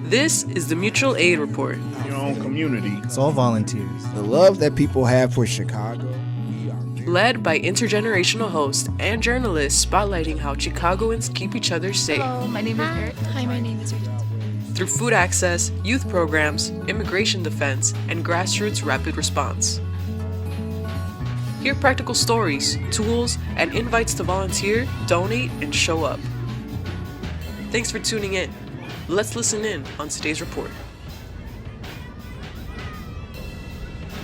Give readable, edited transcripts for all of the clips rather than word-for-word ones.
This is the Mutual Aid Report. Your own community. It's all volunteers. The love that people have for Chicago. Led by intergenerational hosts and journalists spotlighting how Chicagoans keep each other safe. Hello, my name is Eric. Hi, my name is Rita. Through food access, youth programs, immigration defense, and grassroots rapid response. Hear practical stories, tools, and invites to volunteer, donate, and show up. Thanks for tuning in. Let's listen in on today's report.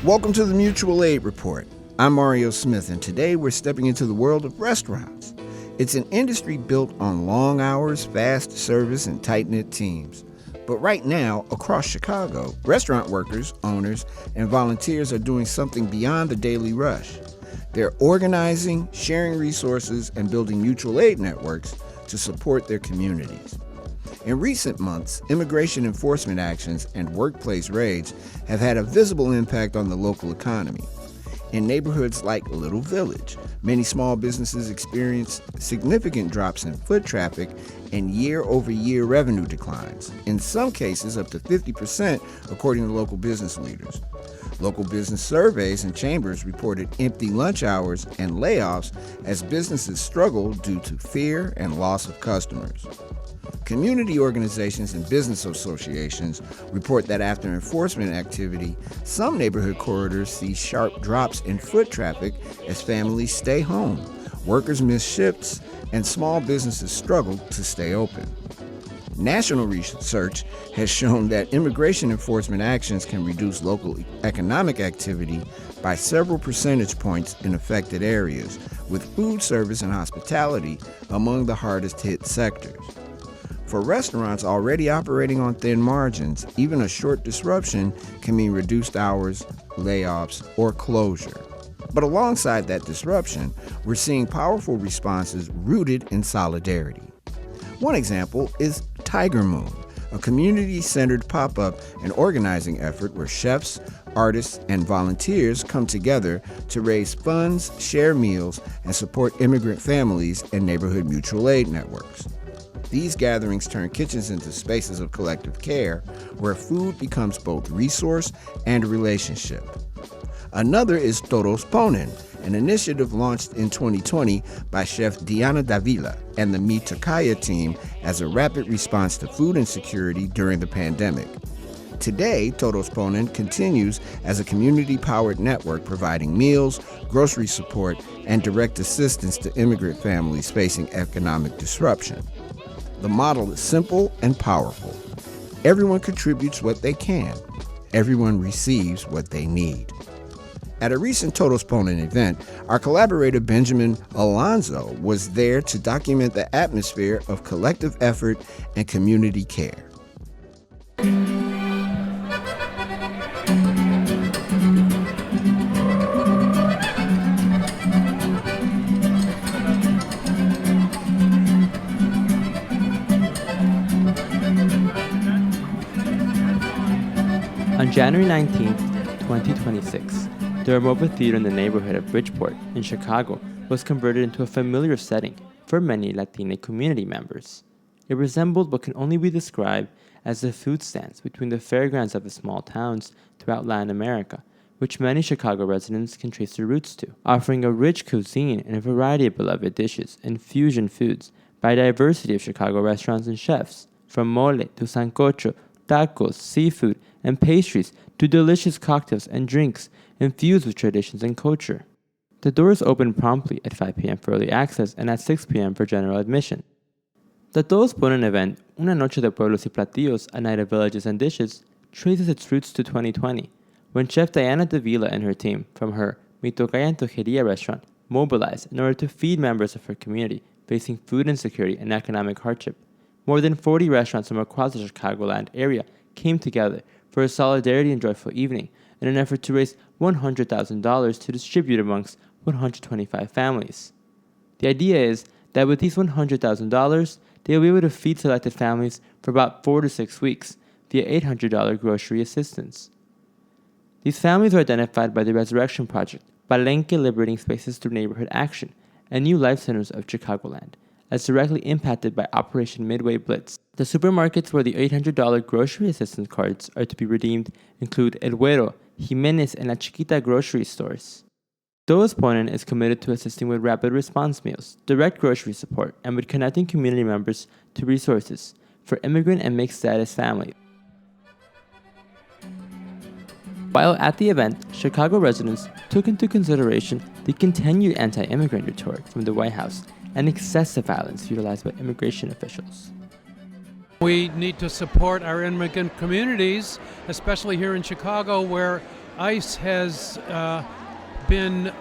Welcome to the Mutual Aid Report. I'm Mario Smith, and today we're stepping into the world of restaurants. It's an industry built on long hours, fast service, and tight-knit teams. But right now, across Chicago, restaurant workers, owners, and volunteers are doing something beyond the daily rush. They're organizing, sharing resources, and building mutual aid networks to support their communities. In recent months, immigration enforcement actions and workplace raids have had a visible impact on the local economy. In neighborhoods like Little Village, many small businesses experienced significant drops in foot traffic and year-over-year revenue declines, in some cases up to 50%, according to local business leaders. Local business surveys and chambers reported empty lunch hours and layoffs as businesses struggled due to fear and loss of customers. Community organizations and business associations report that after enforcement activity, some neighborhood corridors see sharp drops in foot traffic as families stay home, workers miss shifts, and small businesses struggle to stay open. National research has shown that immigration enforcement actions can reduce local economic activity by several percentage points in affected areas, with food service and hospitality among the hardest hit sectors. For restaurants already operating on thin margins, even a short disruption can mean reduced hours, layoffs, or closure. But alongside that disruption, we're seeing powerful responses rooted in solidarity. One example is Tiger Moon, a community-centered pop-up and organizing effort where chefs, artists, and volunteers come together to raise funds, share meals, and support immigrant families and neighborhood mutual aid networks. These gatherings turn kitchens into spaces of collective care where food becomes both resource and relationship. Another is Todos Ponen, an initiative launched in 2020 by Chef Davila and the Tocaya team as a rapid response to food insecurity during the pandemic. Today, Todos Ponen continues as a community-powered network providing meals, grocery support, and direct assistance to immigrant families facing economic disruption. The model is simple and powerful. Everyone contributes what they can. Everyone receives what they need. At a recent Todos Ponen event, our collaborator Benjamin Alonso was there to document the atmosphere of collective effort and community care. On January 19, 2026, the Armova Theater in the neighborhood of Bridgeport in Chicago was converted into a familiar setting for many Latina community members. It resembled what can only be described as the food stands between the fairgrounds of the small towns throughout Latin America, which many Chicago residents can trace their roots to, offering a rich cuisine and a variety of beloved dishes and fusion foods by a diversity of Chicago restaurants and chefs, from mole to sancocho, tacos, seafood, and pastries to delicious cocktails and drinks infused with traditions and culture. The doors open promptly at 5 p.m. for early access and at 6 p.m. for general admission. The Todos Ponen event, Una Noche de Pueblos y Platillos, a night of villages and dishes, traces its roots to 2020, when Chef Davila and her team from her Tocaya and Tocaya restaurant mobilized in order to feed members of her community facing food insecurity and economic hardship. More than 40 restaurants from across the Chicagoland area came together for a solidarity and joyful evening in an effort to raise $100,000 to distribute amongst 125 families. The idea is that with these $100,000, they will be able to feed selected families for about 4 to 6 weeks via $800 grocery assistance. These families are identified by the Resurrection Project, Palenque Liberating Spaces Through Neighborhood Action, and New Life Centers of Chicagoland, as directly impacted by Operation Midway Blitz. The supermarkets where the $800 grocery assistance cards are to be redeemed include El Güero, Jimenez, and La Chiquita grocery stores. Todos Ponen is committed to assisting with rapid response meals, direct grocery support, and with connecting community members to resources for immigrant and mixed status families. While at the event, Chicago residents took into consideration the continued anti-immigrant rhetoric from the White House and excessive violence utilized by immigration officials. We need to support our immigrant communities, especially here in Chicago, where ICE has been,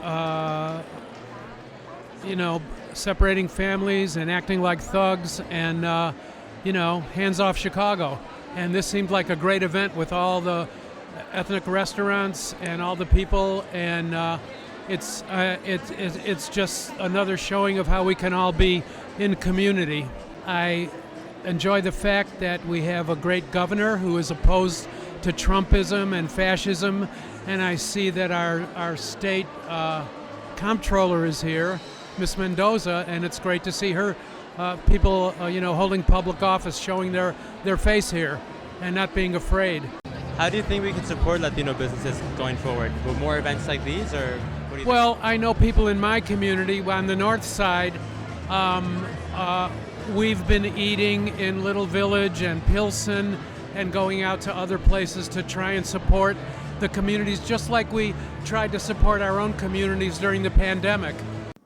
separating families and acting like thugs and, hands off Chicago. And this seemed like a great event with all the ethnic restaurants and all the people, and it's just another showing of how we can all be in community. I enjoy the fact that we have a great governor who is opposed to Trumpism and fascism, and I see that our state comptroller is here, Miss Mendoza, and it's great to see her people holding public office, showing their face here and not being afraid. How do you think we can support Latino businesses going forward? With more events like these, or what do you Well, I know people in my community on the north side. We've been eating in Little Village and Pilsen and going out to other places to try and support the communities, just like we tried to support our own communities during the pandemic.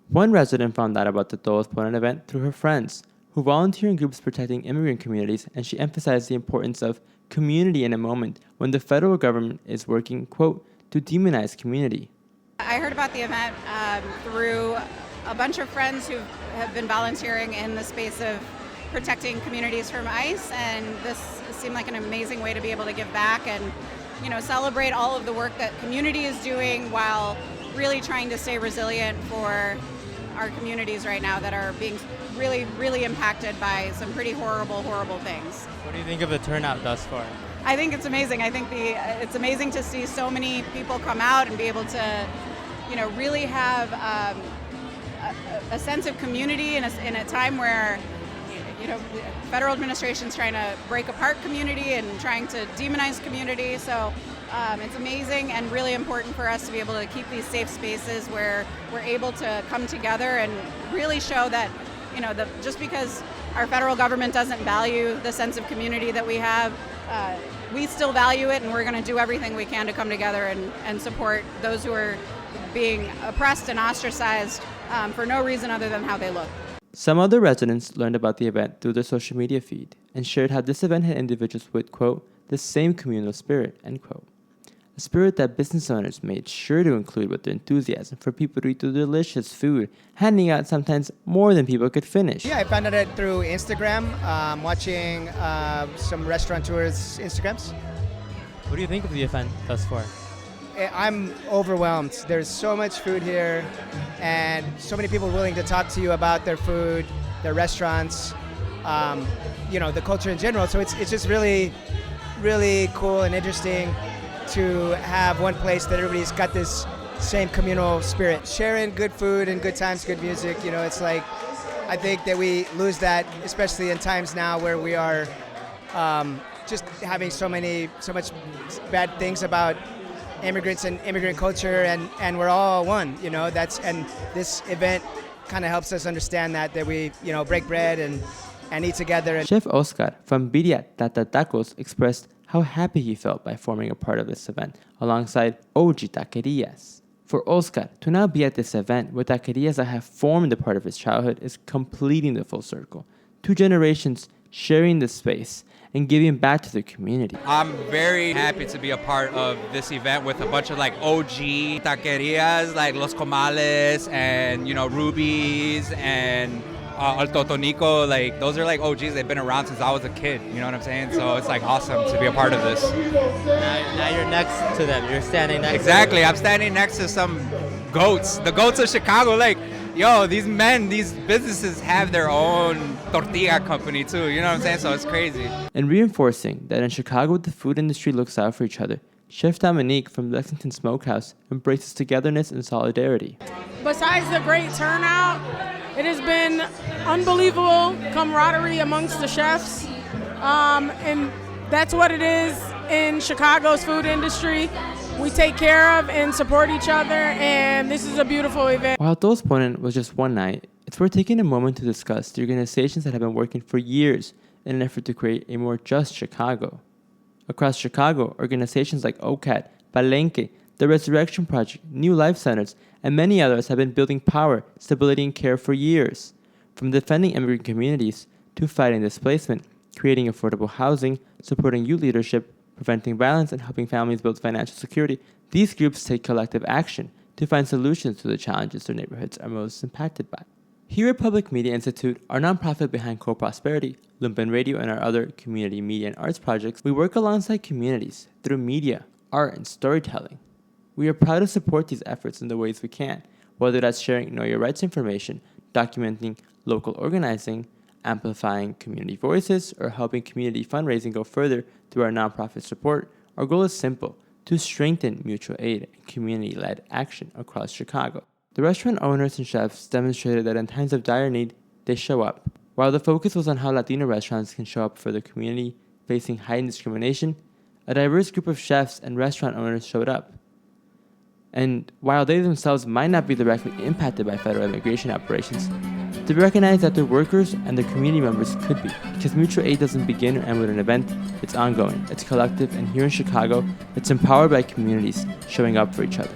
One resident found out about the Todos Ponen event through her friends, who volunteer in groups protecting immigrant communities, and she emphasized the importance of community in a moment when the federal government is working, quote, to demonize community. I heard about the event through a bunch of friends who have been volunteering in the space of protecting communities from ICE, and this seemed like an amazing way to be able to give back and, celebrate all of the work that community is doing while really trying to stay resilient for our communities right now that are being really, really impacted by some pretty horrible things. What do you think of the turnout thus far? I think it's amazing. I think it's amazing to see so many people come out and be able to, really have a sense of community in a time where, the federal administration's trying to break apart community and trying to demonize community. So it's amazing and really important for us to be able to keep these safe spaces where we're able to come together and really show that, just because our federal government doesn't value the sense of community that we have, we still value it, and we're going to do everything we can to come together and support those who are being oppressed and ostracized for no reason other than how they look. Some other residents learned about the event through their social media feed and shared how this event had individuals with, quote, the same communal spirit, end quote. A spirit that business owners made sure to include with their enthusiasm for people to eat the delicious food, handing out sometimes more than people could finish. Yeah, I found out through Instagram, watching some restaurateurs' Instagrams. What do you think of the event thus far? I'm overwhelmed. There's so much food here and so many people willing to talk to you about their food, their restaurants, the culture in general. So it's just really, really cool and interesting to have one place that everybody's got this same communal spirit. Sharing good food and good times, good music, it's like, I think that we lose that, especially in times now where we are just having so much bad things about immigrants and immigrant culture, and we're all one, and this event kind of helps us understand that we, break bread and eat together. Chef Oscar from Birria Tata Tacos expressed how happy he felt by forming a part of this event alongside OG Taquerias. For Oscar, to now be at this event with taquerias that have formed a part of his childhood is completing the full circle. 2 generations sharing the space and giving back to the community. I'm very happy to be a part of this event with a bunch of OG taquerias like Los Comales and Ruby's and El Totonico. Those are OGs. They've been around since I was a kid. You know what I'm saying? So it's awesome to be a part of this. Now you're next to them. You're standing next. Exactly. I'm standing next to some goats. The goats of Chicago. These businesses have their own tortilla company too, you know what I'm saying? So it's crazy. And reinforcing that in Chicago the food industry looks out for each other, Chef Dominique from Lexington Smokehouse embraces togetherness and solidarity. Besides the great turnout, It has been unbelievable camaraderie amongst the chefs, and that's what it is in Chicago's food industry. We take care of and support each other, and this is a beautiful event. While Todos Ponen was just one night, it's worth taking a moment to discuss the organizations that have been working for years in an effort to create a more just Chicago. Across Chicago, organizations like OCAD, Palenque, the Resurrection Project, New Life Centers, and many others have been building power, stability, and care for years. From defending immigrant communities to fighting displacement, creating affordable housing, supporting youth leadership, preventing violence, and helping families build financial security, these groups take collective action to find solutions to the challenges their neighborhoods are most impacted by. Here at Public Media Institute, our nonprofit behind Co-Prosperity, Lumpen Radio, and our other community media and arts projects, we work alongside communities through media, art, and storytelling. We are proud to support these efforts in the ways we can, whether that's sharing Know Your Rights information, documenting local organizing, amplifying community voices, or helping community fundraising go further through our nonprofit support. Our goal is simple: to strengthen mutual aid and community-led action across Chicago. The restaurant owners and chefs demonstrated that in times of dire need, they show up. While the focus was on how Latino restaurants can show up for the community facing heightened discrimination, a diverse group of chefs and restaurant owners showed up. And while they themselves might not be directly impacted by federal immigration operations, they recognize that their workers and their community members could be, because mutual aid doesn't begin or end with an event. It's ongoing, it's collective, and here in Chicago, it's empowered by communities showing up for each other.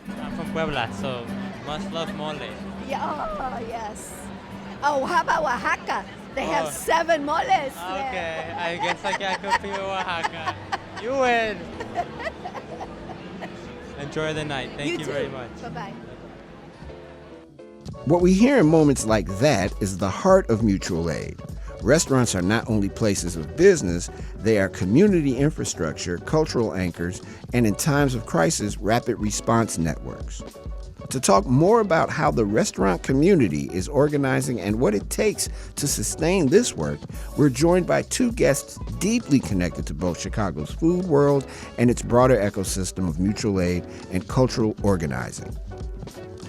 I'm from Puebla, so must love mole. Yeah, oh, yes. Oh, how about Oaxaca? They have 7 moles. Okay, I guess I can compete with Oaxaca. You win. Enjoy the night. Thank you very much. Bye-bye. What we hear in moments like that is the heart of mutual aid. Restaurants are not only places of business, they are community infrastructure, cultural anchors, and in times of crisis, rapid response networks. To talk more about how the restaurant community is organizing and what it takes to sustain this work, we're joined by 2 guests deeply connected to both Chicago's food world and its broader ecosystem of mutual aid and cultural organizing.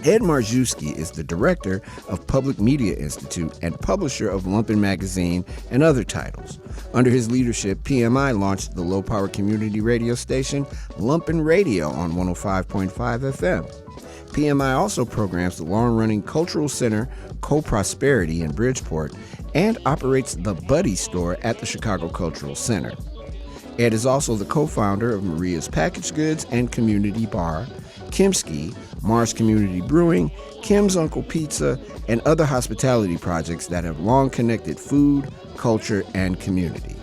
Ed Marzewski is the director of Public Media Institute and publisher of Lumpen Magazine and other titles. Under his leadership, PMI launched the low-power community radio station Lumpen Radio on 105.5 FM. PMI also programs the long-running cultural center Co-Prosperity in Bridgeport and operates the Buddy store at the Chicago Cultural Center. Ed is also the co-founder of Maria's Packaged Goods and Community Bar, Kimski, Marz Community Brewing, Kim's Uncle Pizza, and other hospitality projects that have long connected food, culture, and community.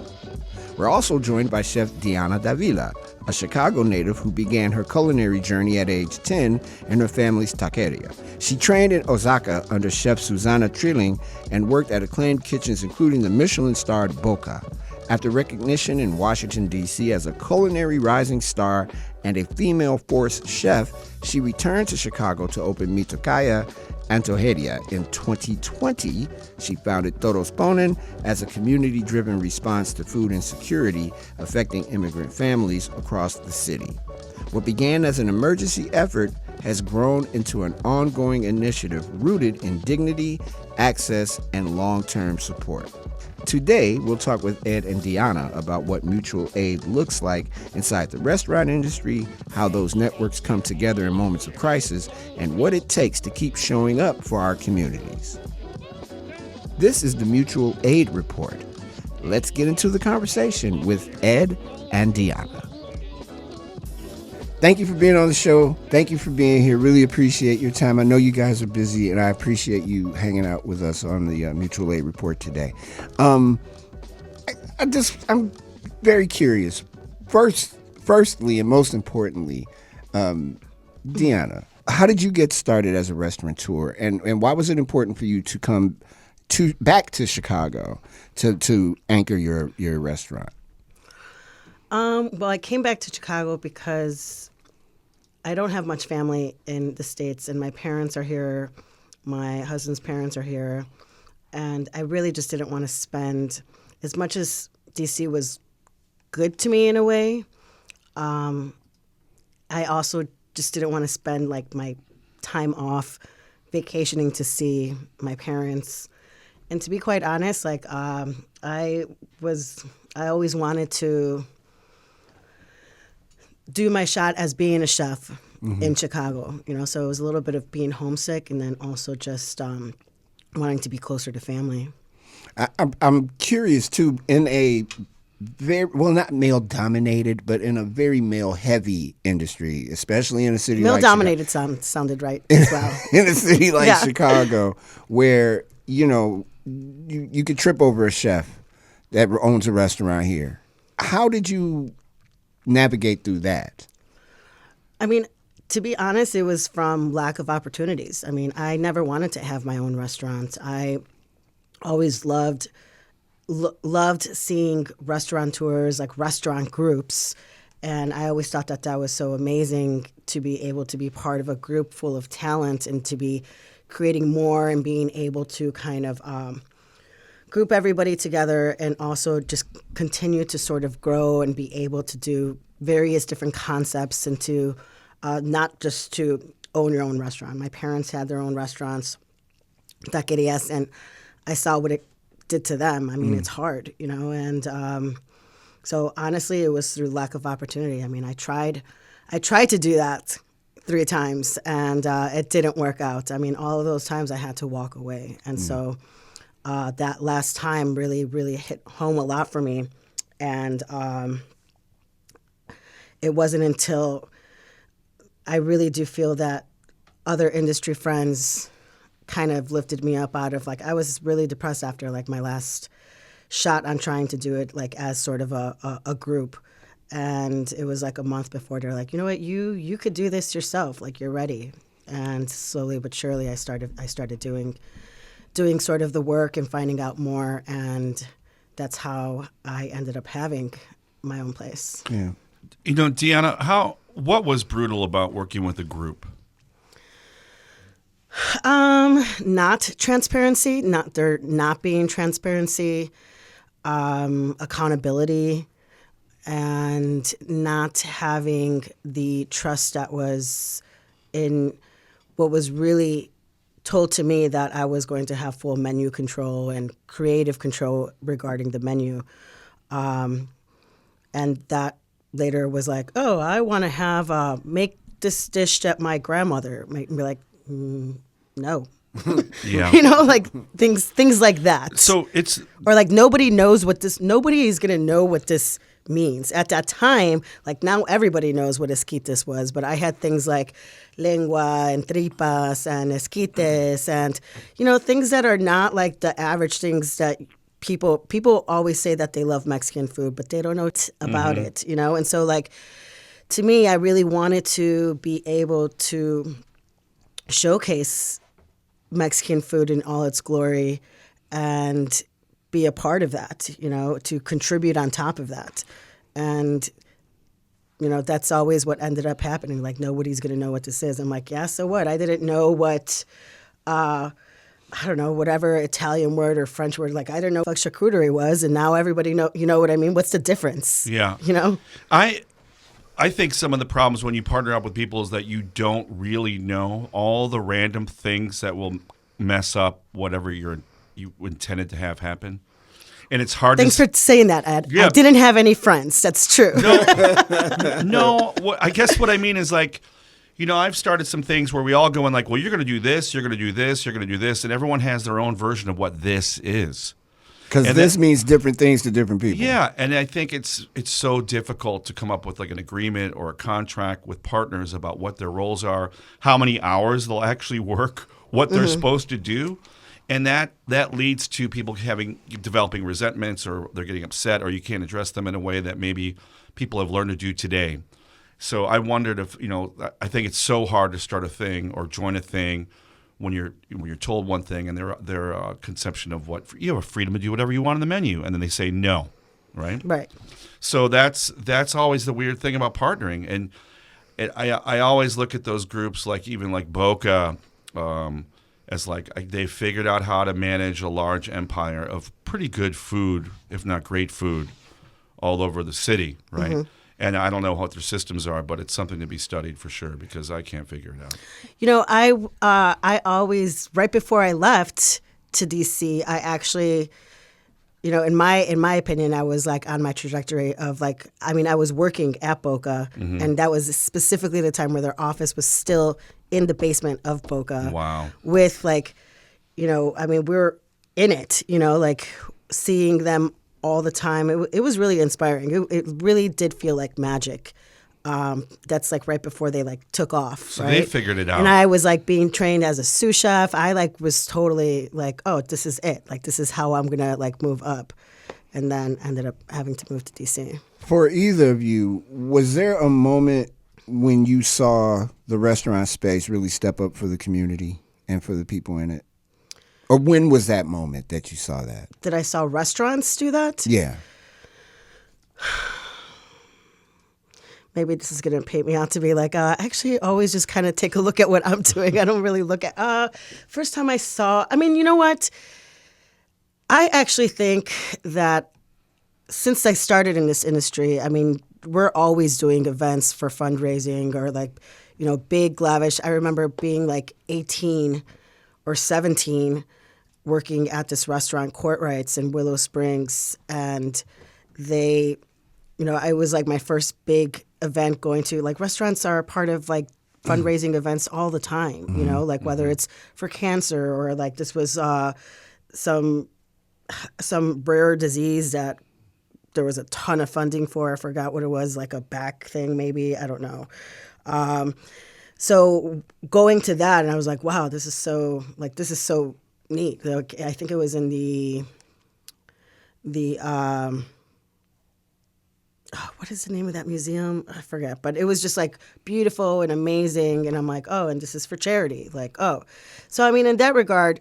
We're also joined by Chef Diana Davila, a Chicago native who began her culinary journey at age 10 in her family's taqueria. She trained in Osaka under Chef Susanna Trilling and worked at acclaimed kitchens including the Michelin-starred Boca. After recognition in Washington, D.C. as a culinary rising star and a female force chef, she returned to Chicago to open Mi Tocaya and Toheria. In 2020, she founded Todos Ponen as a community-driven response to food insecurity affecting immigrant families across the city. What began as an emergency effort has grown into an ongoing initiative rooted in dignity, access, and long-term support. Today, we'll talk with Ed and Diana about what mutual aid looks like inside the restaurant industry, how those networks come together in moments of crisis, and what it takes to keep showing up for our communities. This is the Mutual Aid Report. Let's get into the conversation with Ed and Diana. Thank you for being on the show. Thank you for being here. Really appreciate your time. I know you guys are busy, and I appreciate you hanging out with us on the Mutual Aid Report today. I'm very curious. Firstly, and most importantly, Diana, how did you get started as a restaurateur, and why was it important for you to come back to Chicago to anchor your restaurant? Well, I came back to Chicago because I don't have much family in the States, and my parents are here, my husband's parents are here, and I really just didn't want to spend, as much as D.C. was good to me in a way, I also just didn't want to spend like my time off vacationing to see my parents. And to be quite honest, like I always wanted to do my shot as being a chef in Chicago, so it was a little bit of being homesick and then also just wanting to be closer to family. I'm curious too, in a very, well, not male dominated, but in a very male heavy industry, especially in a city male like dominated sounded right as well. In a city like Chicago, where you could trip over a chef that owns a restaurant here. How did you navigate through that? I mean, to be honest, it was from lack of opportunities. I mean, I never wanted to have my own restaurant. I always loved seeing restaurateurs, like restaurant groups, and I always thought that was so amazing to be able to be part of a group full of talent and to be creating more and being able to kind of group everybody together and also just continue to sort of grow and be able to do various different concepts and to not just to own your own restaurant. My parents had their own restaurants, taquerias, and I saw what it did to them. I mean, it's hard, and so honestly, it was through lack of opportunity. I mean, I tried to do that 3 times, and it didn't work out. I mean, all of those times I had to walk away, and so that last time really, really hit home a lot for me, and it wasn't until I really do feel that other industry friends kind of lifted me up out of, like, I was really depressed after, like, my last shot on trying to do it, like, as sort of a group. And it was like a month before they're like, you know what, you could do this yourself, like, you're ready. And slowly but surely I started doing sort of the work and finding out more, and that's how I ended up having my own place. Yeah. Deanna, what was brutal about working with a group? Not transparency, there not being transparency, accountability, and not having the trust that was in what was really told to me, that I was going to have full menu control and creative control regarding the menu. And that later was like, oh, I want to have make this dish that my grandmother made. And be like, no. Yeah. Like things like that. So it's, or like nobody is going to know what this means. At that time, like now everybody knows what esquites was, but I had things like lengua and tripas and esquites and, things that are not like the average things that people always say that they love Mexican food, but they don't know about it, And so, like, to me, I really wanted to be able to showcase Mexican food in all its glory and be a part of that, to contribute on top of that. And, that's always what ended up happening. Like, nobody's going to know what this is. I'm like, yeah, so what? I didn't know what, I don't know, whatever Italian word or French word, like, I didn't know what charcuterie was, and now everybody know, you know what I mean? What's the difference? Yeah. I think some of the problems when you partner up with people is that you don't really know all the random things that will mess up whatever you intended to have happen. And it's hard. Thanks for saying that, Ed. Yeah. I didn't have any friends. That's true. No. I guess what I mean is, like, I've started some things where we all go in like, well, you're going to do this, you're going to do this, you're going to do this, and everyone has their own version of what this is. Because this means different things to different people. Yeah, and I think it's so difficult to come up with like an agreement or a contract with partners about what their roles are, how many hours they'll actually work, what they're supposed to do. And that leads to people developing resentments, or they're getting upset, or you can't address them in a way that maybe people have learned to do today. So I wondered if, I think it's so hard to start a thing or join a thing when you're told one thing and their conception of what you have a freedom to do whatever you want on the menu, and then they say no, right? Right. So that's always the weird thing about partnering, and I always look at those groups like even like Boca. As like they've figured out how to manage a large empire of pretty good food, if not great food, all over the city, right? And I don't know what their systems are, but it's something to be studied for sure because I can't figure it out. You know, I always, right before I left to DC, I actually, you know, in my opinion, I was like on my trajectory of like, I mean, I was working at Boca, and that was specifically the time where their office was still in the basement of Boca. Wow. With like, you know, I mean, we're in it, you know, like seeing them all the time. It was really inspiring. It really did feel like magic. That's like right before they like took off. So right? they figured it out. And I was like being trained as a sous chef. I like was totally like, oh, this is it. Like this is how I'm gonna like move up. And then ended up having to move to DC. For either of you, was there a moment when you saw the restaurant space really step up for the community and for the people in it? Or when was that moment that you saw that? That I saw restaurants do that? Yeah. Maybe this is going to paint me out to be like, actually always just kind of take a look at what I'm doing. I don't really look at, first time I saw, I mean, you know what? I actually think that since I started in this industry, I mean, we're always doing events for fundraising or like, you know, big, lavish. I remember being like 18 or 17 working at this restaurant, Courtrights in Willow Springs, and they, you know, it was like my first big event going to, like, restaurants are part of like fundraising events all the time, you know, like whether it's for cancer or like this was some rare disease that there was a ton of funding for. I forgot what it was, like a back thing maybe, I don't know. So going to that, and I was like, wow, this is so neat. Like, I think it was in the what is the name of that museum? I forget, but it was just like beautiful and amazing. And I'm like, oh, and this is for charity. Like, oh. So, I mean, in that regard,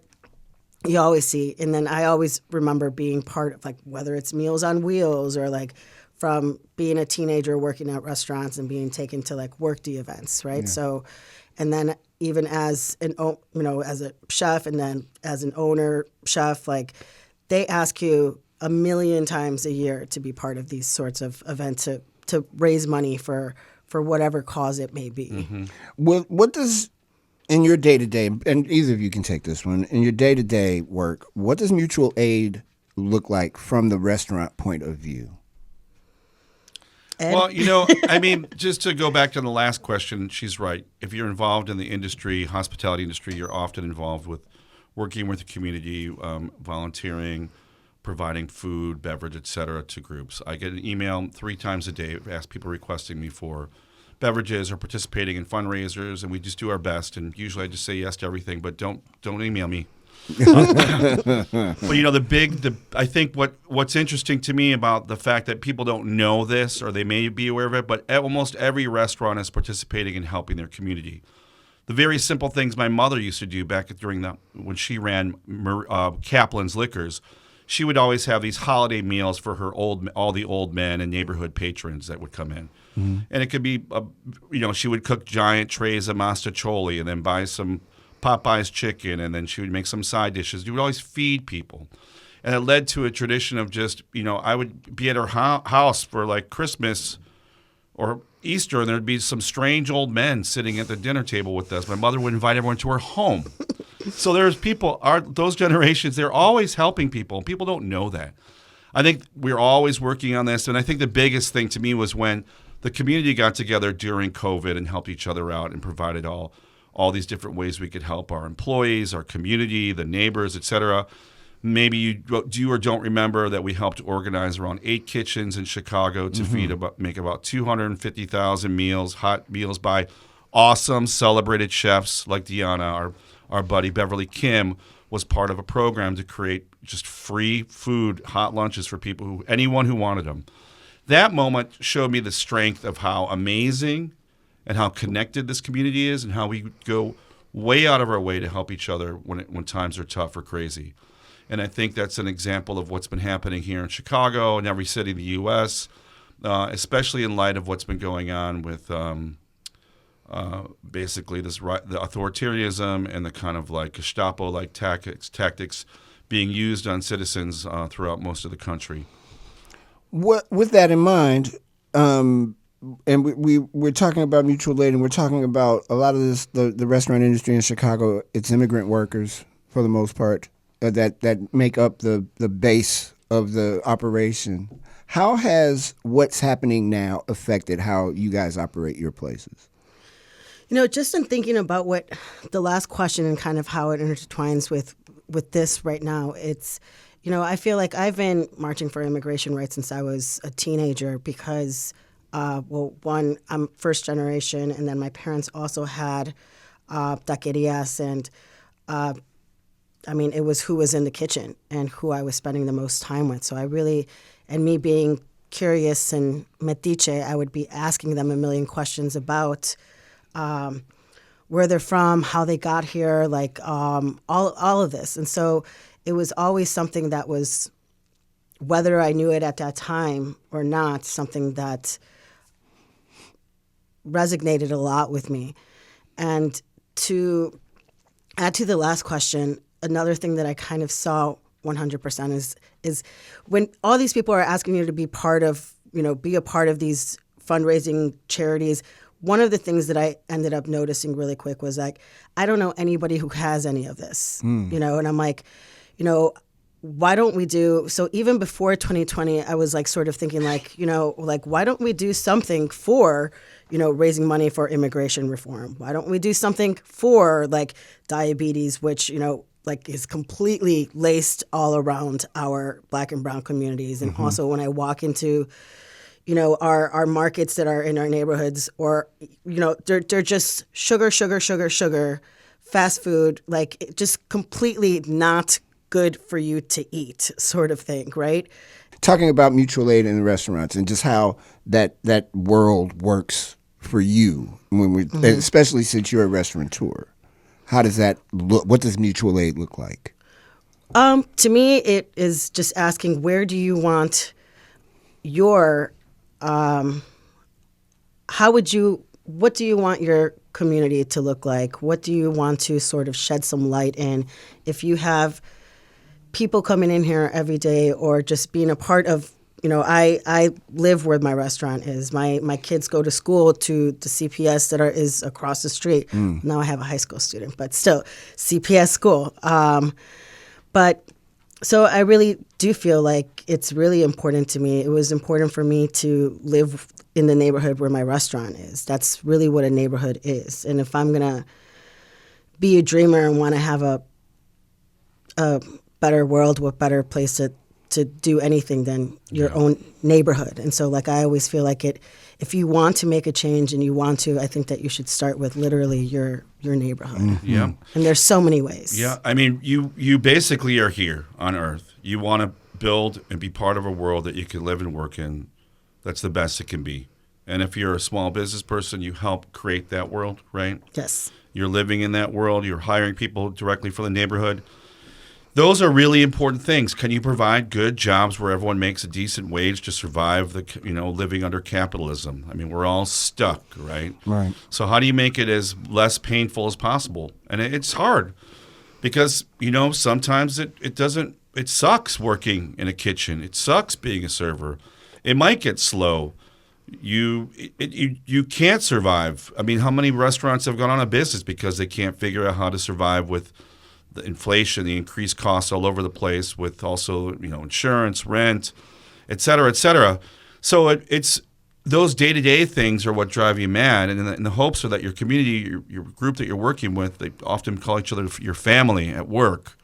you always see. And then I always remember being part of, like, whether it's Meals on Wheels or like from being a teenager working at restaurants and being taken to like work-day events, right? Yeah. So, and then even as an, you know, as a chef and then as an owner chef, like they ask you a million times a year to be part of these sorts of events to raise money for whatever cause it may be. Mm-hmm. Well, what does, in your day-to-day, and either of you can take this one, in your day-to-day work, what does mutual aid look like from the restaurant point of view? Ed? Well, you know, I mean, just to go back to the last question, she's right. If you're involved in the industry, hospitality industry, you're often involved with working with the community, volunteering, providing food, beverage, et cetera, to groups. I get an email 3 times a day, ask people requesting me for beverages or participating in fundraisers, and we just do our best. And usually I just say yes to everything, but don't email me. But you know, I think what's interesting to me about the fact that people don't know this, or they may be aware of it, but almost every restaurant is participating in helping their community. The very simple things my mother used to do back when she ran Kaplan's Liquors. She would always have these holiday meals for her all the old men and neighborhood patrons that would come in. Mm-hmm. And it could be, you know, she would cook giant trays of mastacholi and then buy some Popeye's chicken, and then she would make some side dishes. You would always feed people. And it led to a tradition of just, you know, I would be at her house for like Christmas or Easter, and there'd be some strange old men sitting at the dinner table with us. My mother would invite everyone to her home. So there's people, those generations, they're always helping people. People don't know that. I think we're always working on this. And I think the biggest thing to me was when the community got together during COVID and helped each other out and provided all these different ways we could help our employees, our community, the neighbors, et cetera. Maybe you do or don't remember that we helped organize around 8 kitchens in Chicago to make about 250,000 hot meals by awesome celebrated chefs like Deanna. Our buddy Beverly Kim was part of a program to create just free food, hot lunches for people, anyone who wanted them. That moment showed me the strength of how amazing and how connected this community is, and how we go way out of our way to help each other when times are tough or crazy. And I think that's an example of what's been happening here in Chicago and every city in the U.S., especially in light of what's been going on with basically the authoritarianism and the kind of like Gestapo-like tactics being used on citizens throughout most of the country. With that in mind, and we're talking about mutual aid, and we're talking about a lot of this. The restaurant industry in Chicago, it's immigrant workers for the most part that make up the base of the operation. How has what's happening now affected how you guys operate your places? Just in thinking about what the last question and kind of how it intertwines with this right now, it's, I feel like I've been marching for immigration rights since I was a teenager because, one, I'm first generation, and then my parents also had taquerias, and it was who was in the kitchen and who I was spending the most time with. So and me being curious and metiche, I would be asking them a million questions about where they're from, how they got here, like all of this. And so it was always something that was, whether I knew it at that time or not, something that resonated a lot with me. And to add to the last question, another thing that I kind of saw 100% is when all these people are asking you to be part of, be a part of these fundraising charities. One of the things that I ended up noticing really quick was like, I don't know anybody who has any of this, and I'm like, why don't we do, so even before 2020, I was like sort of thinking like, why don't we do something for, raising money for immigration reform? Why don't we do something for like diabetes, which, like is completely laced all around our Black and brown communities. And also when I walk into, our markets that are in our neighborhoods, or, they're just sugar, fast food, like just completely not good for you to eat sort of thing, right? Talking about mutual aid in the restaurants and just how that world works for you, when especially since you're a restaurateur. How does that look? What does mutual aid look like? To me, it is just asking, where do you want your what do you want your community to look like? What do you want to sort of shed some light in? If you have people coming in here every day, or just being a part of, I live where my restaurant is. My kids go to school to the CPS is across the street. Now I have a high school student, but still CPS school. But so I really do feel like it's really important to me. It was important for me to live in the neighborhood where my restaurant is. That's really what a neighborhood is. And if I'm going to be a dreamer and want to have a better world, a better place to do anything than your own neighborhood. And so like I always feel like if you want to make a change and you want to, I think that you should start with literally your neighborhood. Yeah. And there's so many ways. Yeah. I mean, you basically are here on Earth. You want to build and be part of a world that you can live and work in. That's the best it can be. And if you're a small business person, you help create that world, right? Yes. You're living in that world. You're hiring people directly for the neighborhood. Those are really important things. Can you provide good jobs where everyone makes a decent wage to survive living under capitalism? I mean, we're all stuck, right? Right. So how do you make it as less painful as possible? And it's hard because, sometimes it sucks working in a kitchen. It sucks being a server. It might get slow. You can't survive. I mean, how many restaurants have gone out of business because they can't figure out how to survive with the inflation, the increased costs all over the place, with also insurance, rent, et cetera, et cetera. So it's those day-to-day things are what drive you mad, and in the hopes are that your community, your group that you're working with, they often call each other your family at work,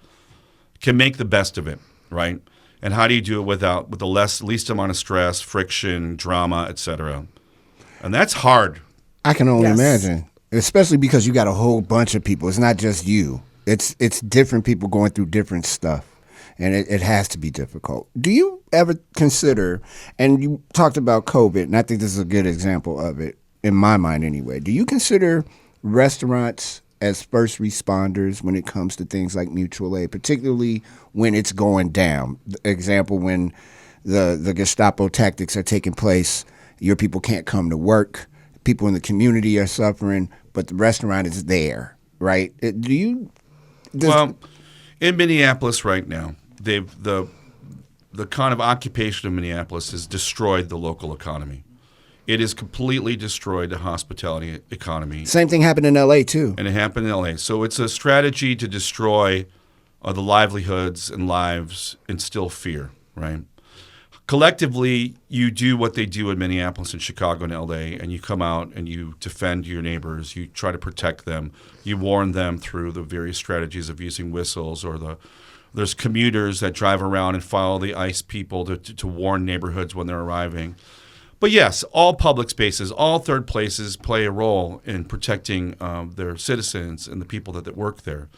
can make the best of it, right? And how do you do it with the least amount of stress, friction, drama, et cetera? And that's hard. I can only imagine, especially because you got a whole bunch of people. It's not just you. It's different people going through different stuff, and it has to be difficult. Do you ever consider, and you talked about COVID, and I think this is a good example of it, in my mind anyway, do you consider restaurants as first responders when it comes to things like mutual aid, particularly when it's going down? Example, when the Gestapo tactics are taking place, your people can't come to work, people in the community are suffering, but the restaurant is there, right? Well, in Minneapolis right now, the kind of occupation of Minneapolis has destroyed the local economy. It has completely destroyed the hospitality economy. Same thing happened in L.A. too. And it happened in L.A. So it's a strategy to destroy the livelihoods and lives, instill fear, right? Collectively, you do what they do in Minneapolis and Chicago and L.A., and you come out and you defend your neighbors. You try to protect them. You warn them through the various strategies of using whistles, or there's commuters that drive around and follow the ICE people to warn neighborhoods when they're arriving. But yes, all public spaces, all third places play a role in protecting their citizens and the people that work there.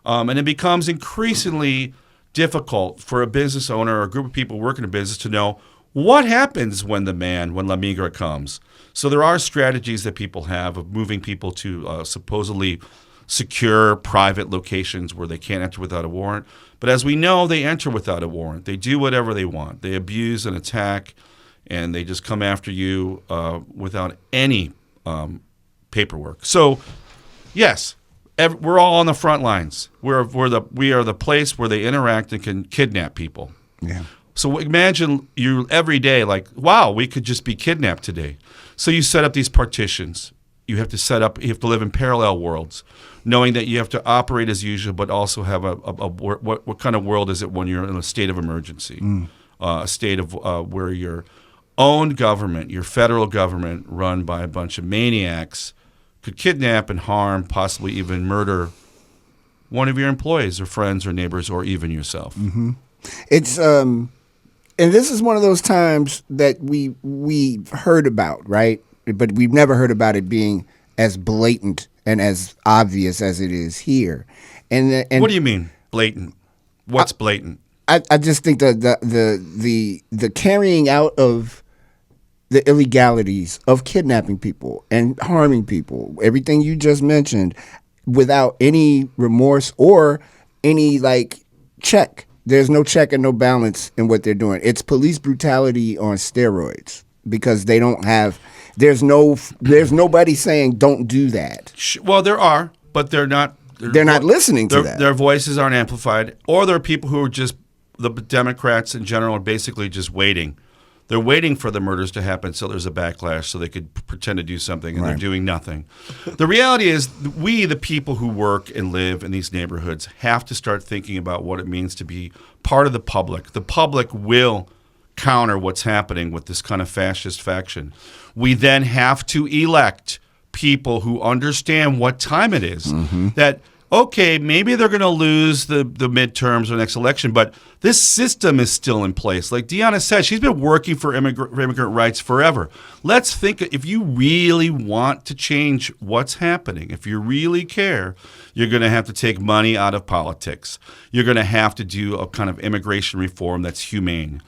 And it becomes increasingly difficult for a business owner or a group of people working in a business to know what happens when La Migra comes. So there are strategies that people have of moving people to supposedly secure private locations where they can't enter without a warrant. But as we know, they enter without a warrant. They do whatever they want. They abuse and attack, and they just come after you without any paperwork. So, yes, we're all on the front lines. We are the place where they interact and can kidnap people. Yeah. So imagine you every day like, wow, we could just be kidnapped today. So you set up these partitions. You have to live in parallel worlds, knowing that you have to operate as usual, but also have what kind of world is it when you're in a state of emergency, a state of where your own government, your federal government, run by a bunch of maniacs, could kidnap and harm, possibly even murder one of your employees or friends or neighbors or even yourself. Mm-hmm. It's and this is one of those times that we've heard about, right? But we've never heard about it being as blatant and as obvious as it is here. And what do you mean blatant? What's blatant? I just think the carrying out of the illegalities of kidnapping people and harming people, everything you just mentioned, without any remorse or any check. There's no check and no balance in what they're doing. It's police brutality on steroids because they don't have. There's nobody saying don't do that. Well, there are, but they're not. They're not listening to that. Their voices aren't amplified, or there are people who are just the Democrats in general are basically just waiting. They're waiting for the murders to happen so there's a backlash so they could pretend to do something, and They're doing nothing. The reality is we, the people who work and live in these neighborhoods, have to start thinking about what it means to be part of the public. The public will counter what's happening with this kind of fascist faction. We then have to elect people who understand what time it is. Mm-hmm. That, okay, maybe they're going to lose the midterms or next election, but this system is still in place. Like Deanna said, she's been working for immigrant rights forever. Let's think, if you really want to change what's happening, if you really care, you're going to have to take money out of politics. You're going to have to do a kind of immigration reform that's humane.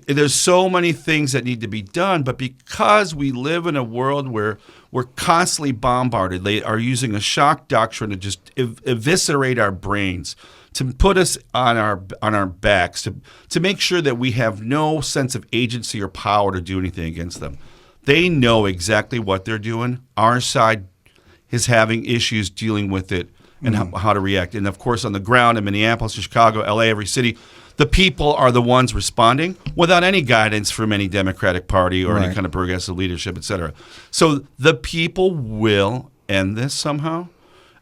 There's so many things that need to be done, but because we live in a world where we're constantly bombarded, they are using a shock doctrine to just eviscerate our brains, to put us on our backs, to make sure that we have no sense of agency or power to do anything against them. They know exactly what they're doing. Our side is having issues dealing with it and how to react. And, of course, on the ground in Minneapolis, Chicago, L.A., every city, the people are the ones responding without any guidance from any Democratic Party or any kind of progressive leadership, et cetera. So the people will end this somehow.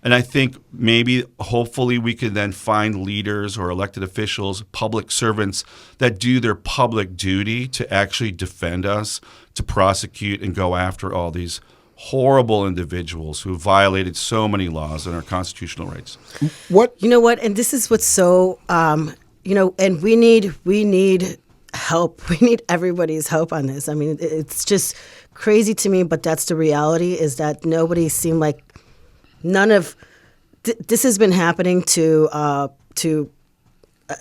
And I think maybe, hopefully, we can then find leaders or elected officials, public servants that do their public duty to actually defend us, to prosecute and go after all these horrible individuals who violated so many laws and our constitutional rights. You know what? And this is what's so... and we need help. We need everybody's help on this. I mean, it's just crazy to me, but that's the reality, is that nobody seemed like this has been happening to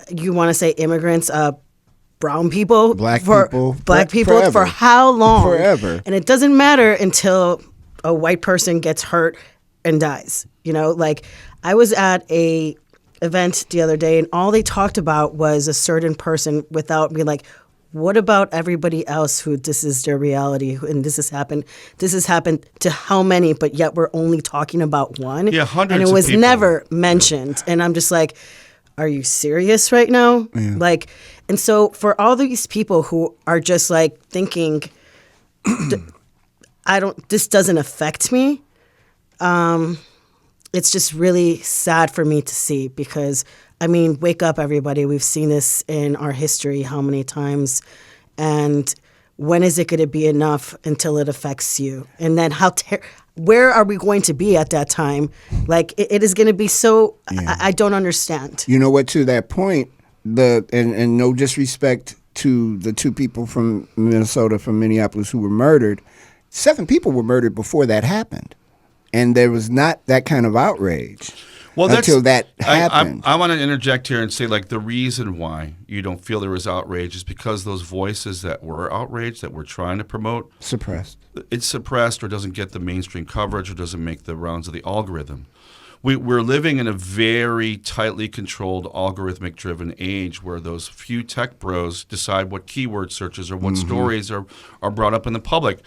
you want to say immigrants, brown people, black people forever. For how long? Forever. And it doesn't matter until a white person gets hurt and dies. I was at a event the other day, and all they talked about was a certain person, without me what about everybody else who this is their reality, and this has happened to how many, but yet we're only talking about one. Yeah, hundreds and it was of people. never mentioned. And I'm just like, are you serious right now? Yeah. And so for all these people who are just thinking this doesn't affect me. It's just really sad for me to see because, I mean, wake up, everybody. We've seen this in our history how many times, and when is it going to be enough until it affects you? And then where are we going to be at that time? Like, it is going to be so, I don't understand. You know what, to that point, and no disrespect to the two people from Minnesota, from Minneapolis, who were murdered, 7 people were murdered before that happened. And there was not that kind of outrage until that happened. I want to interject here and say, like, the reason why you don't feel there was outrage is because those voices that were outraged, that we're trying to promote, suppressed. It's suppressed or doesn't get the mainstream coverage or doesn't make the rounds of the algorithm. We're living in a very tightly controlled, algorithmic-driven age where those few tech bros decide what keyword searches or what stories are brought up in the public.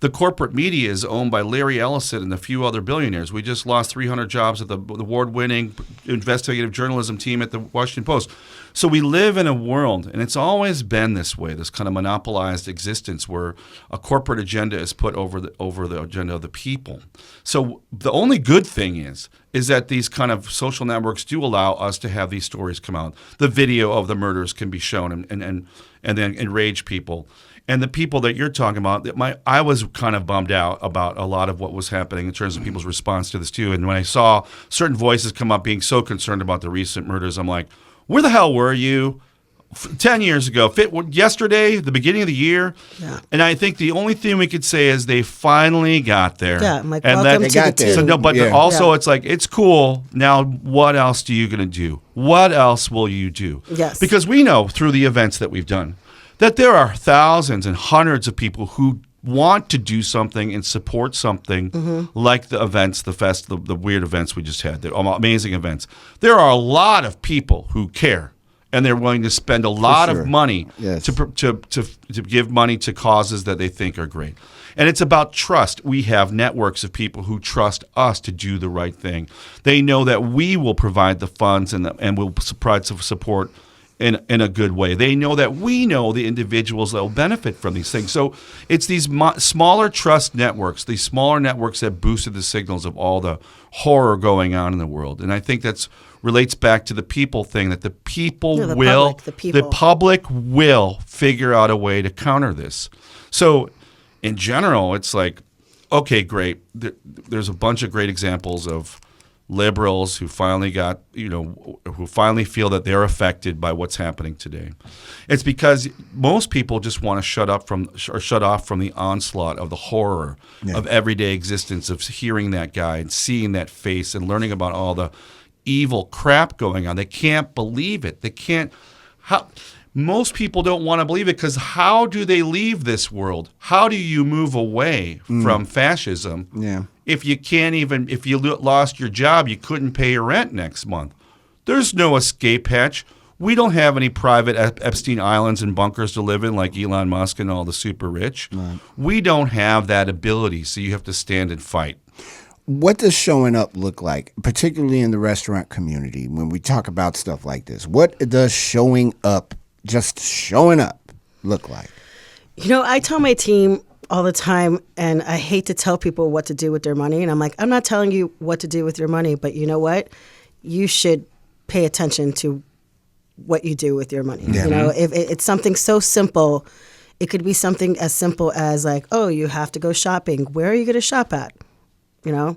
The corporate media is owned by Larry Ellison and a few other billionaires. We just lost 300 jobs at the award-winning investigative journalism team at the Washington Post. So we live in a world, and it's always been this way, this kind of monopolized existence where a corporate agenda is put over the agenda of the people. So the only good thing is that these kind of social networks do allow us to have these stories come out. The video of the murders can be shown and then enrage people. And the people that you're talking about, I was kind of bummed out about a lot of what was happening in terms of people's response to this too. And when I saw certain voices come up being so concerned about the recent murders, I'm like, where the hell were you 10 years ago? Yesterday, the beginning of the year? Yeah. And I think the only thing we could say is they finally got there. Yeah, I'm like, welcome to the team. So no, but also it's like, it's cool. Now, what else are you going to do? What else will you do? Yes. Because we know through the events that we've done that there are thousands and hundreds of people who want to do something and support something like the events, the weird events we just had, the amazing events. There are a lot of people who care, and they're willing to spend a lot of money to give money to causes that they think are great. And it's about trust. We have networks of people who trust us to do the right thing. They know that we will provide the funds and will provide some support in a good way. They know that we know the individuals that will benefit from these things. So it's these smaller trust networks, these smaller networks that boosted the signals of all the horror going on in the world. And I think that's relates back to the people thing, that the public will figure out a way to counter this. So in general, it's like, okay, great. There's a bunch of great examples of liberals who finally who finally feel that they're affected by what's happening today. It's because most people just want to shut off from the onslaught of the horror of everyday existence, of hearing that guy and seeing that face and learning about all the evil crap going on. They can't believe it. Most people don't want to believe it because how do they leave this world? How do you move away from fascism? Yeah. If you lost your job, you couldn't pay your rent next month. There's no escape hatch. We don't have any private Epstein Islands and bunkers to live in like Elon Musk and all the super rich. Right. We don't have that ability, so you have to stand and fight. What does showing up look like, particularly in the restaurant community, when we talk about stuff like this? What does just showing up look like? I tell my team all the time, and I hate to tell people what to do with their money. And I'm like, I'm not telling you what to do with your money, but you know what? You should pay attention to what you do with your money. Yeah. If it's something so simple, it could be something as simple as like, oh, you have to go shopping. Where are you going to shop at? Do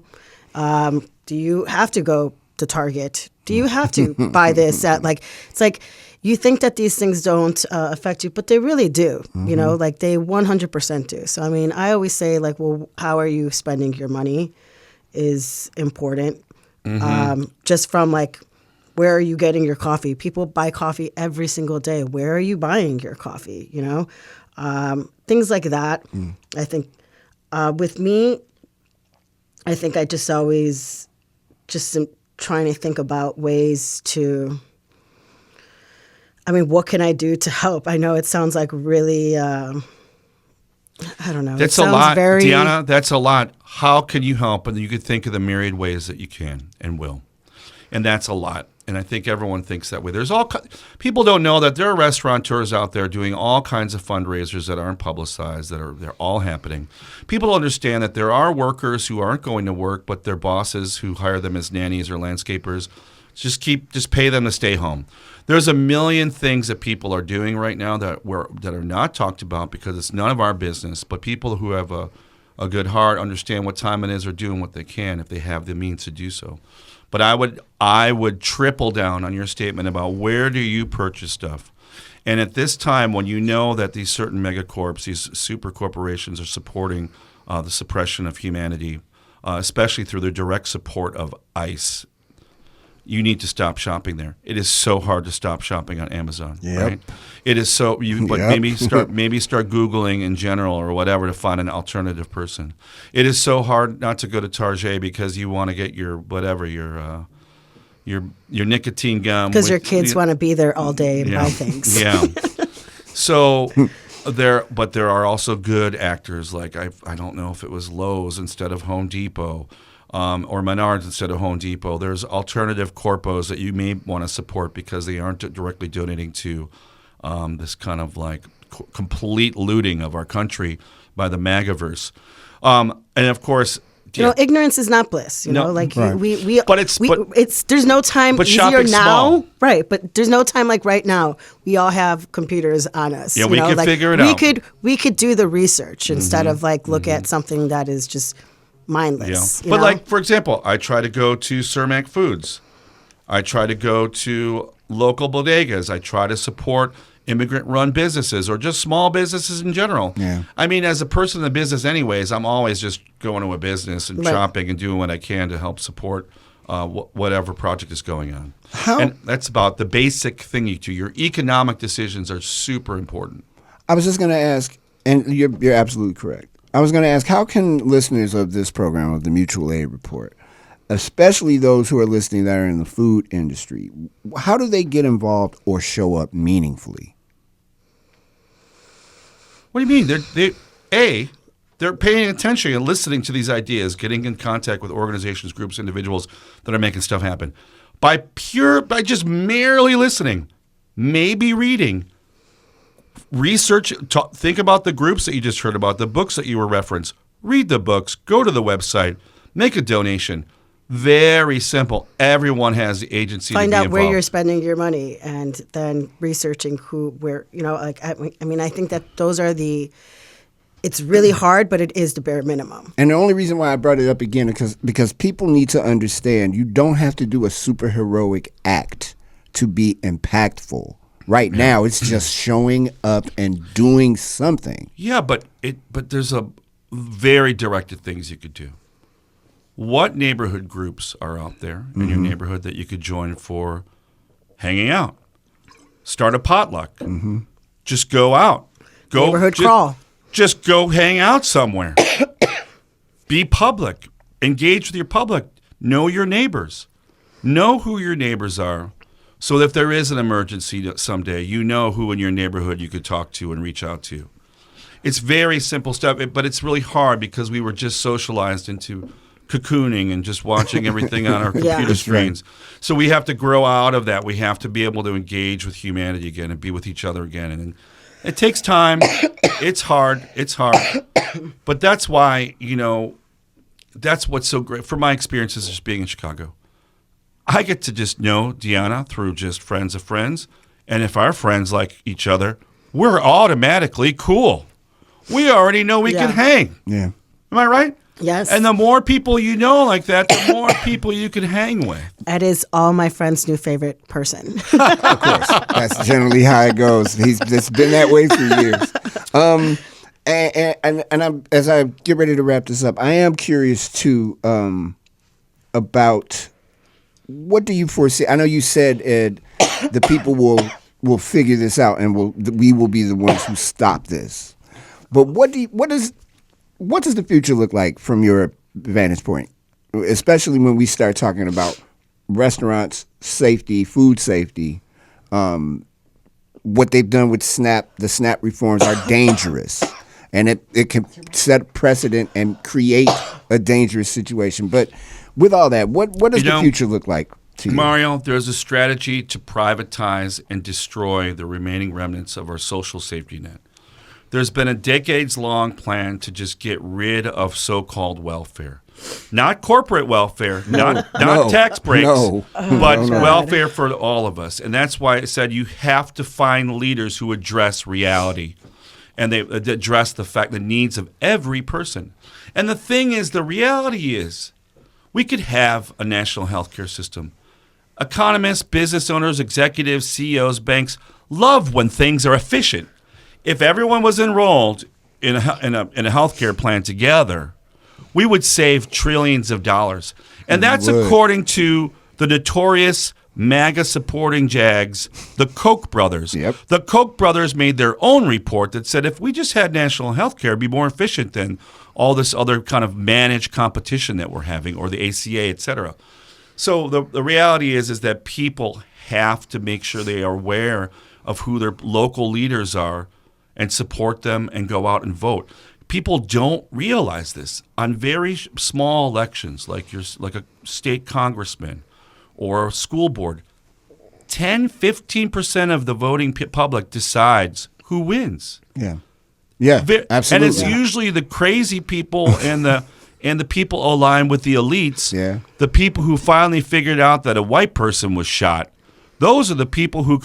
you have to go to Target? Do you have to buy this at it's like, you think that these things don't affect you, but they really do, like they 100% do. So, I mean, I always say well, how are you spending your money is important. Just from where are you getting your coffee? People buy coffee every single day. Where are you buying your coffee? Things like that. I think with me, I think I just always just am trying to think about ways to, what can I do to help? I know it sounds like really, I don't know. That's a lot, Deanna. That's a lot. How can you help? And you could think of the myriad ways that you can and will. And that's a lot. And I think everyone thinks that way. People don't know that there are restaurateurs out there doing all kinds of fundraisers that aren't publicized, they're all happening. People understand that there are workers who aren't going to work, but their bosses who hire them as nannies or landscapers just pay them to stay home. There's a million things that people are doing right now that are not talked about because it's none of our business, but people who have a good heart understand what time it is, are doing what they can if they have the means to do so. But I would triple down on your statement about where do you purchase stuff. And at this time, when you know that these certain megacorps, these super corporations are supporting the suppression of humanity, especially through their direct support of ICE, you need to stop shopping there. It is so hard to stop shopping on Amazon. Yep. Right? It is so. But maybe start Googling in general or whatever to find an alternative person. It is so hard not to go to Target because you want to get your nicotine gum because your kids want to be there all day and buy things. Yeah. So there are also good actors like I don't know if it was Lowe's instead of Home Depot. Or Menards instead of Home Depot. There's alternative corpos that you may want to support because they aren't directly donating to this kind of like complete looting of our country by the MAGAverse. And of course, ignorance is not bliss. There's no time but easier now, small. right? But there's no time like right now. We all have computers on us. Yeah, we can figure it out. We could do the research instead of look at something that is just mindless. Yeah. But like, for example, I try to go to Cermak Foods. I try to go to local bodegas. I try to support immigrant-run businesses or just small businesses in general. Yeah. I mean, as a person in the business anyways, I'm always just going to a business and shopping and doing what I can to help support whatever project is going on. And that's about the basic thing you do. Your economic decisions are super important. I was just going to ask, and you're absolutely correct. I was going to ask, how can listeners of this program, of the Mutual Aid Report, especially those who are listening that are in the food industry, how do they get involved or show up meaningfully? What do you mean? They're paying attention and listening to these ideas, getting in contact with organizations, groups, individuals that are making stuff happen. By just merely listening, maybe reading, research, think about the groups that you just heard about, the books that you were referenced. Read the books, go to the website, make a donation. Very simple. Everyone has the agency to be involved. Find out where you're spending your money and then researching where, I think that those are it's really hard, but it is the bare minimum. And the only reason why I brought it up again is because people need to understand you don't have to do a super heroic act to be impactful. Right now, it's just showing up and doing something. Yeah, but there's a very directed things you could do. What neighborhood groups are out there in your neighborhood that you could join for hanging out? Start a potluck. Mm-hmm. Just go out. Neighborhood crawl. Just go hang out somewhere. Be public. Engage with your public. Know your neighbors. Know who your neighbors are. So if there is an emergency someday, you know who in your neighborhood you could talk to and reach out to. It's very simple stuff, but it's really hard because we were just socialized into cocooning and just watching everything on our computer screens. So we have to grow out of that. We have to be able to engage with humanity again and be with each other again. And it takes time. It's hard. But that's why, that's what's so great. From my experiences just being in Chicago, I get to just know Deanna through just friends of friends. And if our friends like each other, we're automatically cool. We already know we can hang. Yeah. Am I right? Yes. And the more people you know like that, the more people you can hang with. That is all my friend's new favorite person. Of course. That's generally how it goes. It's been that way for years. And I'm, as I get ready to wrap this up, I am curious too about what do you foresee? I know you said, Ed, the people will figure this out and we will be the ones who stop this. But what does the future look like from your vantage point, especially when we start talking about restaurants, safety, food safety? What they've done with the SNAP reforms are dangerous, and it can set precedent and create a dangerous situation. But with all that, what does the future look like to you? Mario, there's a strategy to privatize and destroy the remaining remnants of our social safety net. There's been a decades-long plan to just get rid of so-called welfare. Not corporate welfare, not tax breaks, but welfare for all of us. And that's why it said you have to find leaders who address reality and they address the needs of every person. And the thing is, the reality is, we could have a national healthcare system. Economists, business owners, executives, CEOs, banks love when things are efficient. If everyone was enrolled in a healthcare plan together, we would save trillions of dollars. And that's according to the notorious MAGA supporting Jags, the Koch brothers. Yep. The Koch brothers made their own report that said if we just had national health care, it'd be more efficient than all this other kind of managed competition that we're having, or the ACA, et cetera. So the reality is that people have to make sure they are aware of who their local leaders are and support them and go out and vote. People don't realize this. On very small elections, like a state congressman or a school board, 10-15% of the voting public decides who wins. Yeah, absolutely. And it's usually the crazy people and the people aligned with the elites. Yeah. The people who finally figured out that a white person was shot. Those are the people who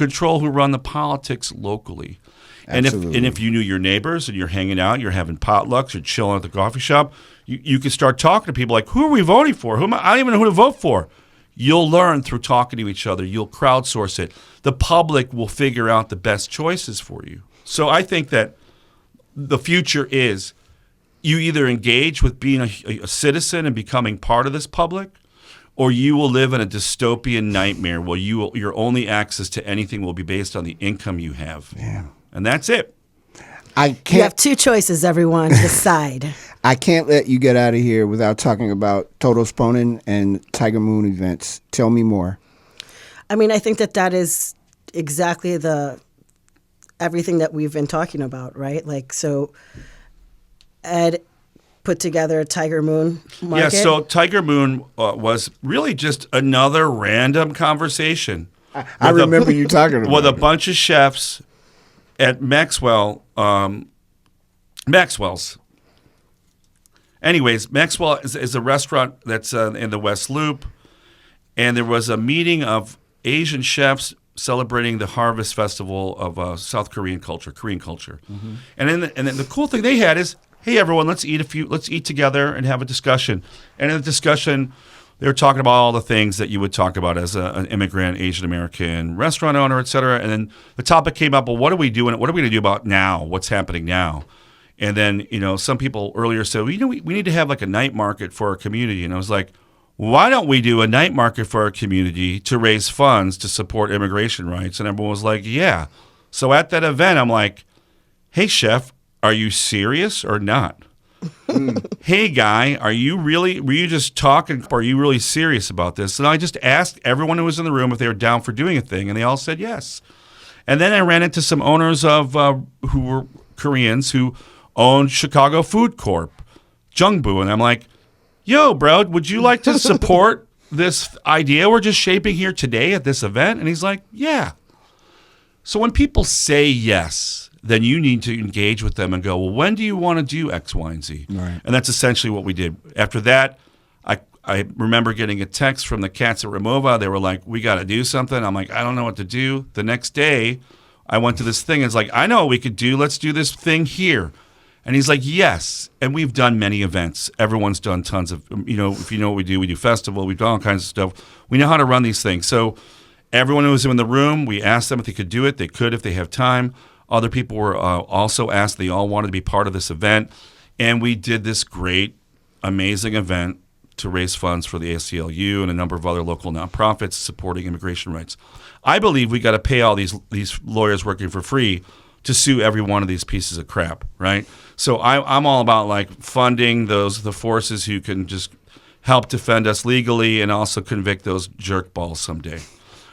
run the politics locally. And if you knew your neighbors and you're hanging out, you're having potlucks, you're chilling at the coffee shop, you can start talking to people like, who are we voting for? I don't even know who to vote for. You'll learn through talking to each other. You'll crowdsource it. The public will figure out the best choices for you. So I think that the future is you either engage with being a citizen and becoming part of this public, or you will live in a dystopian nightmare where your only access to anything will be based on the income you have. Yeah. And that's it. You have two choices, everyone. Decide. I can't let you get out of here without talking about Todos Ponen and Tiger Moon events. Tell me more. I mean, I think that is exactly everything that we've been talking about, right? Like, so Ed put together a Tiger Moon market. Yeah, so Tiger Moon was really just another random conversation. I remember you talking about with a bunch of chefs at Maxwell's. Anyways, Maxwell is a restaurant that's in the West Loop, and there was a meeting of Asian chefs celebrating the Harvest Festival of South Korean culture. Mm-hmm. And then the cool thing they had is, hey everyone, let's eat together and have a discussion. And in the discussion, they were talking about all the things that you would talk about as an immigrant, Asian American restaurant owner, et cetera. And then the topic came up, well, what are we doing? What are we going to do about now? What's happening now? And then, some people earlier said, well, we need to have like a night market for our community. And I was like, why don't we do a night market for our community to raise funds to support immigration rights? And everyone was like, yeah. So at that event, I'm like, hey, chef, are you serious or not? Hey, guy, were you just talking? Or are you really serious about this? And I just asked everyone who was in the room if they were down for doing a thing, and they all said yes. And then I ran into some owners of who were Koreans who owned Chicago Food Corp, Jungbu, and I'm like, yo, bro, would you like to support this idea we're just shaping here today at this event? And he's like, yeah. So when people say yes, then you need to engage with them and go, well, when do you want to do X, Y, and Z? Right. And that's essentially what we did. After that, I remember getting a text from the cats at Ramova. They were like, we got to do something. I'm like, I don't know what to do. The next day, I went to this thing. And it's like, I know what we could do. Let's do this thing here. And he's like, yes. And we've done many events. Everyone's done tons of, if you know what we do festival. We've done all kinds of stuff. We know how to run these things. So everyone who was in the room, we asked them if they could do it. They could if they have time. Other people were also asked. They all wanted to be part of this event. And we did this great, amazing event to raise funds for the ACLU and a number of other local nonprofits supporting immigration rights. I believe we got to pay all these lawyers working for free to sue every one of these pieces of crap, right? So I'm all about like funding the forces who can just help defend us legally and also convict those jerk balls someday.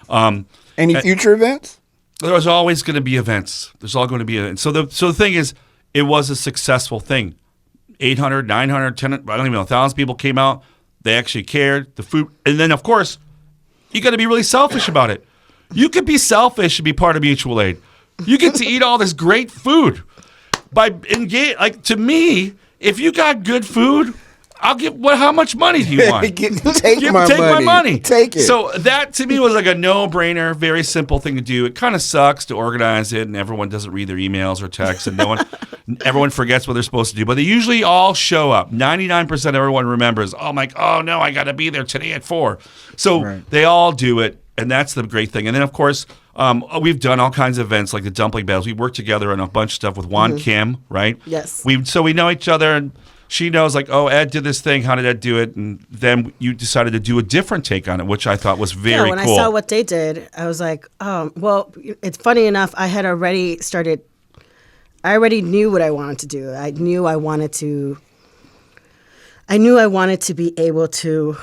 Any future events? There's always going to be events. There's all going to be events. So the thing is, it was a successful thing. 800, 900, 10, I don't even know, 1,000 people came out. They actually cared. The food, and then of course, you got to be really selfish about it. You could be selfish and be part of mutual aid. You get to eat all this great food. To me, if you got good food, I'll give. How much money do you want? Take my money. Take it. So that to me was like a no-brainer, very simple thing to do. It kind of sucks to organize it, and everyone doesn't read their emails or texts, and everyone forgets what they're supposed to do. But they usually all show up. 99% of everyone remembers. Oh, I'm like, oh no, I got to be there today at 4. So They all do it, and that's the great thing. And then of course, we've done all kinds of events like the dumpling battles. We worked together on a bunch of stuff with Juan Kim, right? Yes. So we know each other, and she knows, like, oh, Ed did this thing. How did Ed do it? And then you decided to do a different take on it, which I thought was very cool. When I saw what they did, I was like, well, it's funny enough. I already knew what I wanted to do. I knew I wanted to be able to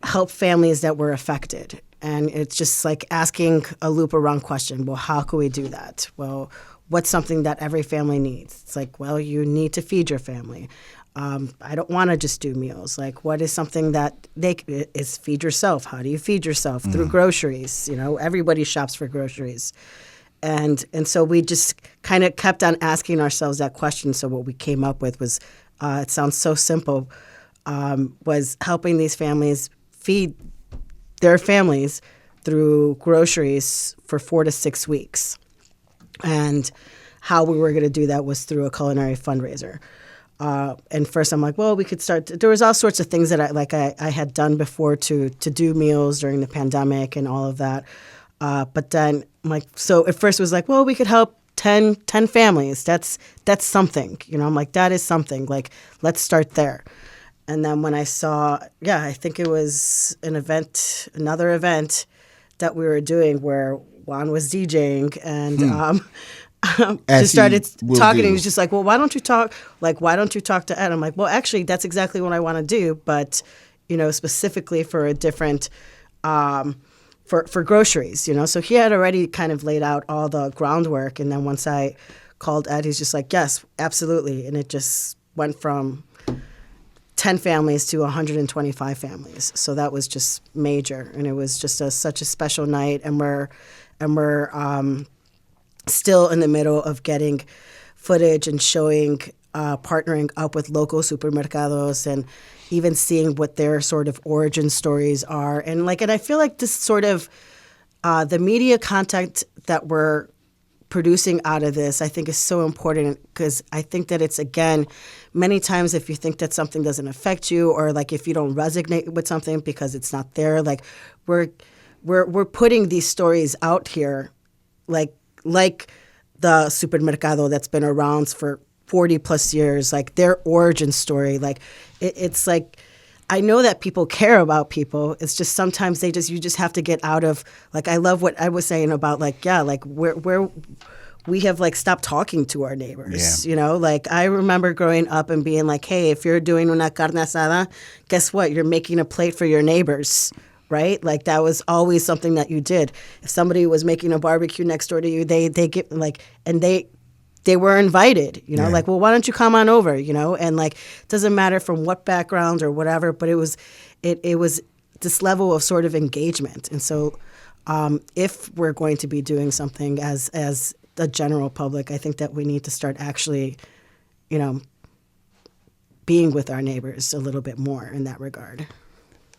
help families that were affected. And it's just like asking a loop around question. Well, how can we do that? Well, what's something that every family needs? It's like, well, you need to feed your family. I don't want to just do meals. Like, what is something that is feed yourself? How do you feed yourself? Through groceries. Everybody shops for groceries. And so we just kind of kept on asking ourselves that question. So what we came up with was, it sounds so simple, was helping these families feed their families through groceries for 4 to 6 weeks. And how we were going to do that was through a culinary fundraiser. And first I'm like, well, we could start. There was all sorts of things that I had done before to do meals during the pandemic and all of that. But then I'm like, so at first it was like, well, we could help 10 families. That's something, I'm like, that is something. Like, let's start there. And then when I saw, I think it was another event that we were doing where Juan was DJing and just started talking. And he was just like, well, why don't you talk to Ed? I'm like, well, actually, that's exactly what I want to do, but specifically for a different for groceries. So he had already kind of laid out all the groundwork, and then once I called Ed, he's just like, yes, absolutely, and it just went from 10 families to 125 families. So that was just major, and it was just such a special night, and we're still in the middle of getting footage and showing, partnering up with local supermercados and even seeing what their sort of origin stories are. And I feel like this sort of, the media content that we're producing out of this, I think is so important, because I think that it's, again, many times if you think that something doesn't affect you, or if you don't resonate with something because it's not there, we're putting these stories out here, like the supermercado that's been around for 40 plus years, their origin story. It's like, I know that people care about people. It's just sometimes you just have to get out of, I love what I was saying about where we have stopped talking to our neighbors. Yeah. I remember growing up and being like, hey, if you're doing una carne asada, guess what? You're making a plate for your neighbors. Right? That was always something that you did. If somebody was making a barbecue next door to you, they get and they were invited, well, why don't you come on over, and it doesn't matter from what background or whatever, but it was this level of sort of engagement. And so if we're going to be doing something as the general public, I think that we need to start actually, being with our neighbors a little bit more in that regard.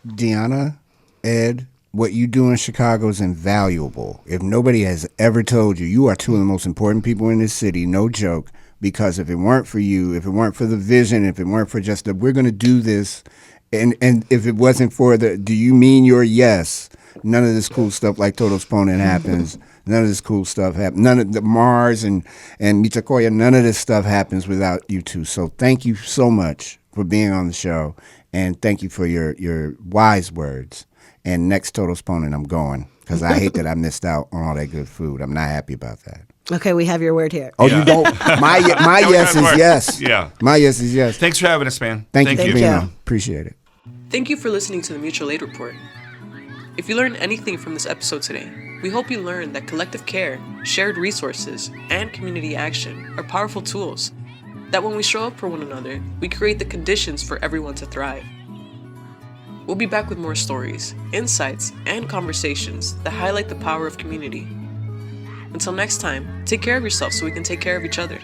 Deanna, Ed, what you do in Chicago is invaluable. If nobody has ever told you, you are two of the most important people in this city, no joke, because if it weren't for you, if it weren't for the vision, if it weren't for just we're going to do this, and if it wasn't for do you mean your yes, none of this cool stuff like Todos Ponen happens. None of this cool stuff happens. None of the Marz and Tocaya, none of this stuff happens without you two. So thank you so much for being on the show, and thank you for your wise words. And next Todos Ponen, I'm going, because I hate that I missed out on all that good food. I'm not happy about that. Okay, we have your word here. Oh, yeah. You don't? My yes is yes. Yeah. My yes is yes. Thanks for having us, man. Thank you for being on. Appreciate it. Thank you for listening to the Mutual Aid Report. If you learned anything from this episode today, we hope you learned that collective care, shared resources, and community action are powerful tools. That when we show up for one another, we create the conditions for everyone to thrive. We'll be back with more stories, insights, and conversations that highlight the power of community. Until next time, take care of yourself so we can take care of each other.